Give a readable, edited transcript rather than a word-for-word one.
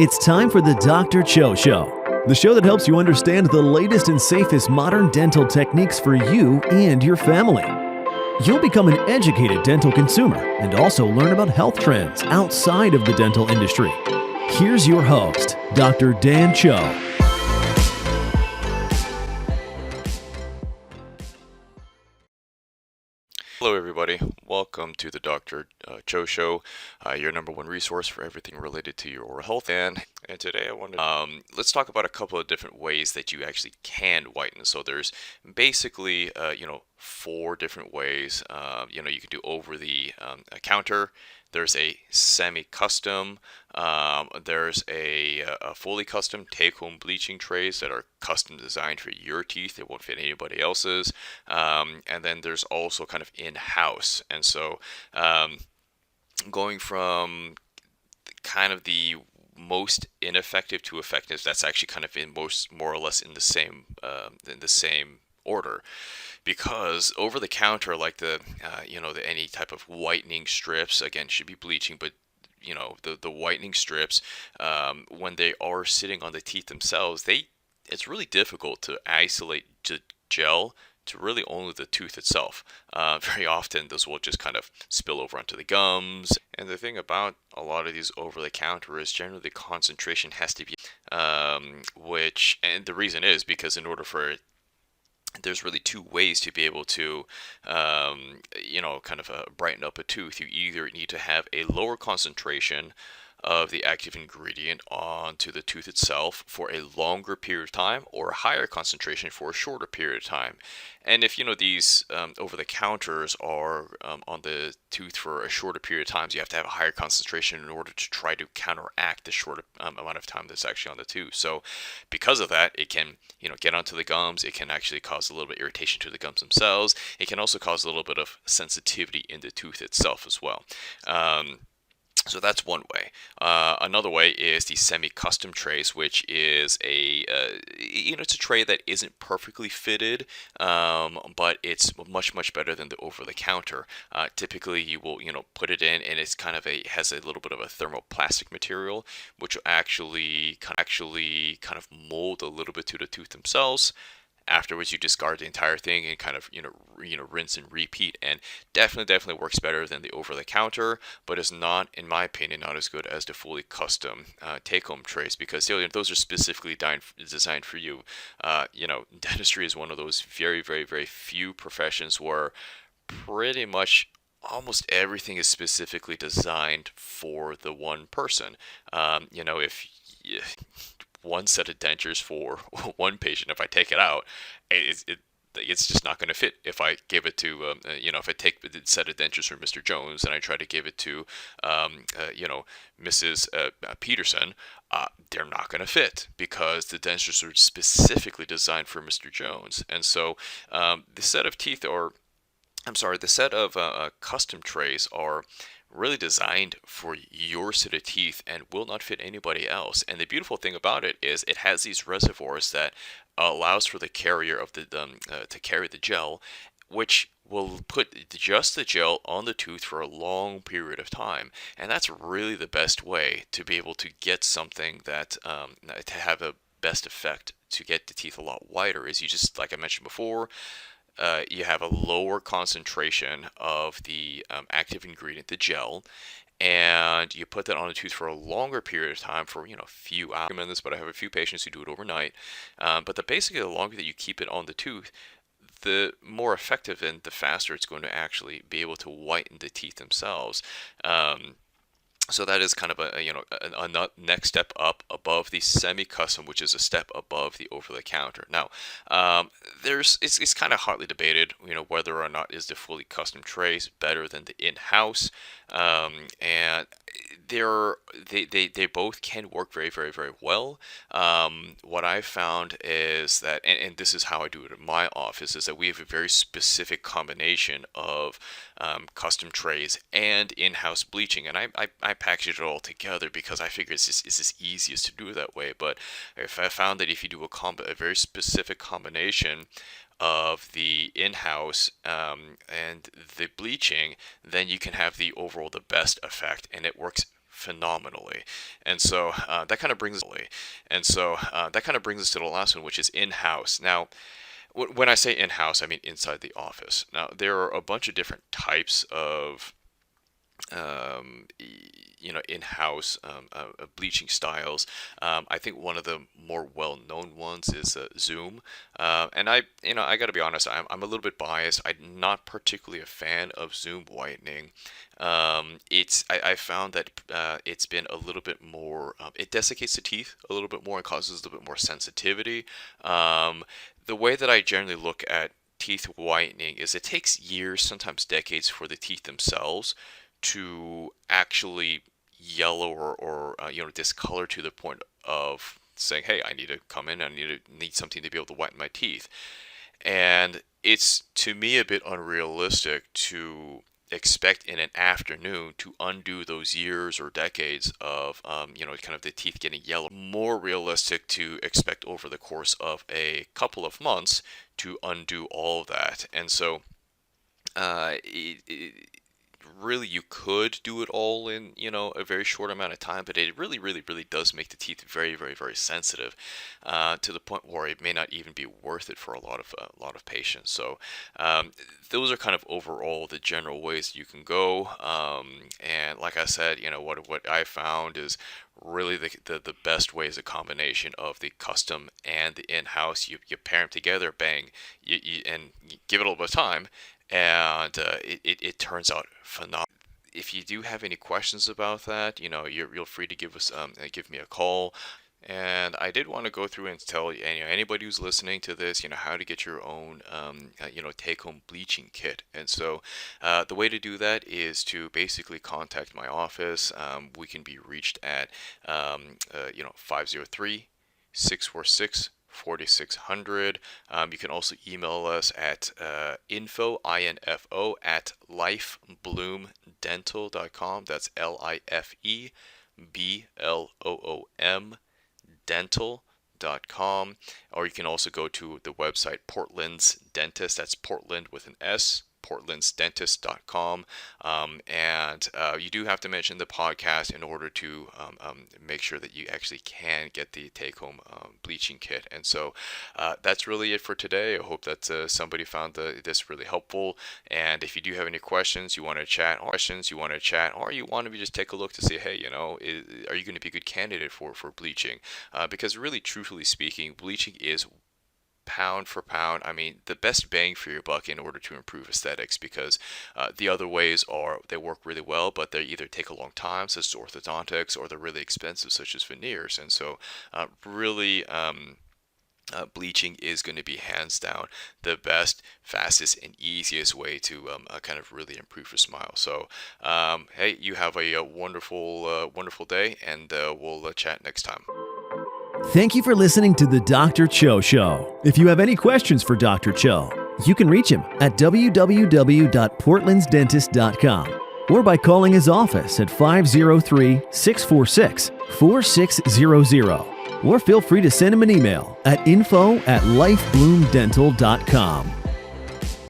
It's time for the Dr. Cho Show, the show that helps you understand the latest and safest modern dental techniques for you and your family. You'll become an educated dental consumer and also learn about health trends outside of the dental industry. Here's your host, Dr. Dan Cho. Hello everybody, welcome to the Dr. Cho Show, your number one resource for everything related to your oral health. And today I wanted let's talk about a couple of different ways that you actually can whiten. So there's basically, four different ways. You can do over the counter. There's a semi-custom, there's a fully custom take-home bleaching trays that are custom designed for your teeth. It won't fit anybody else's. And then there's also kind of in-house. And so going from kind of the most ineffective to effective, that's actually kind of more or less in the same order. Because over the counter, like the any type of whitening strips, again, should be bleaching, but the whitening strips, when they are sitting on the teeth themselves, it's really difficult to isolate the gel to really only the tooth itself. Very often this will just kind of spill over onto the gums. And the thing about a lot of these over the counter is generally the concentration has to be, and the reason is because in order for it, there's really two ways to be able to, brighten up a tooth. You either need to have a lower concentration of the active ingredient onto the tooth itself for a longer period of time, or a higher concentration for a shorter period of time. And if these over-the-counters are on the tooth for a shorter period of time, so you have to have a higher concentration in order to try to counteract the short amount of time that's actually on the tooth. So because of that, it can get onto the gums. It can actually cause a little bit of irritation to the gums themselves. It can also cause a little bit of sensitivity in the tooth itself as well. So that's one way. Another way is the semi-custom trays, which is it's a tray that isn't perfectly fitted, but it's much better than the over-the-counter. Typically, you will put it in, and it's has a little bit of a thermoplastic material, which will actually kind of mold a little bit to the tooth themselves. Afterwards, you discard the entire thing and kind of rinse and repeat, and definitely works better than the over-the-counter, but is not, in my opinion, not as good as the fully custom take-home trays, because those are specifically designed for you. Dentistry is one of those very few professions where pretty much almost everything is specifically designed for the one person. If one set of dentures for one patient, if I take it out, it's just not going to fit. If I give it to, if I take the set of dentures from Mr. Jones and I try to give it to, Mrs. Peterson, they're not going to fit because the dentures are specifically designed for Mr. Jones. And so the set of custom trays are really designed for your set of teeth and will not fit anybody else. And the beautiful thing about it is it has these reservoirs that allows for the carrier of the to carry the gel, which will put just the gel on the tooth for a long period of time. And that's really the best way to be able to get something that to have a best effect to get the teeth a lot whiter. Is you just, like I mentioned before, you have a lower concentration of the active ingredient, the gel, and you put that on the tooth for a longer period of time, for a few hours. I recommend this, but I have a few patients who do it overnight. But basically, the longer that you keep it on the tooth, the more effective and the faster it's going to actually be able to whiten the teeth themselves. So that is kind of a next step up above the semi-custom, which is a step above the over-the-counter. Now, it's kind of hotly debated, whether or not is the fully custom trays better than the in-house, and they both can work very well. What I found is that, and this is how I do it in my office, is that we have a very specific combination of custom trays and in-house bleaching, and I package it all together because I figure it's just easiest to do it that way. But if I found that if you do a very specific combination of the in-house and the bleaching, then you can have the overall the best effect, and it works phenomenally. And so that kind of brings us to the last one, which is in-house. Now, when I say in-house, I mean inside the office. Now, there are a bunch of different types of in-house bleaching styles. I think one of the more well-known ones is Zoom. And I got to be honest, I'm a little bit biased. I'm not particularly a fan of Zoom whitening. I found that it's been a little bit more. It desiccates the teeth a little bit more and causes a little bit more sensitivity. The way that I generally look at teeth whitening is it takes years, sometimes decades, for the teeth themselves to actually yellow or discolor to the point of saying, hey, I need to come in, I need something to be able to whiten my teeth. And it's, to me, a bit unrealistic to expect in an afternoon to undo those years or decades of kind of the teeth getting yellow. More realistic to expect over the course of a couple of months to undo all of that. And so really, you could do it all in a very short amount of time, but it really does make the teeth very sensitive, to the point where it may not even be worth it for a lot of patients. So those are kind of overall the general ways you can go, and like I said, what I found is really the best way is a combination of the custom and the in-house. You pair them together, bang, and you give it a little bit of time, and it turns out phenomenal. If you do have any questions about that, you're free to give me a call. And I did want to go through and tell anybody who's listening to this, how to get your own, take-home bleaching kit. And so the way to do that is to basically contact my office. We can be reached at 503-646-4600. You can also email us at info at lifebloomdental.com. That's LIFEBLOOM dental.com. Or you can also go to the website Portland's Dentist. That's Portland with an S, portlandsdentist.com. And you do have to mention the podcast in order to make sure that you actually can get the take-home bleaching kit. And so that's really it for today. I hope that somebody found this really helpful. And if you do have any questions, you want to chat, or you want to just take a look to see, hey, are you going to be a good candidate for bleaching? Because really, truthfully speaking, bleaching is pound for pound, the best bang for your buck in order to improve aesthetics, because the other ways they work really well, but they either take a long time, such as orthodontics, or they're really expensive, such as veneers. And so bleaching is going to be hands down the best, fastest, and easiest way to kind of really improve your smile. So hey, you have a wonderful day, and we'll chat next time. Thank you for listening to The Dr. Cho Show. If you have any questions for Dr. Cho, you can reach him at www.portlandsdentist.com or by calling his office at 503-646-4600, or feel free to send him an email at info@lifebloomdental.com.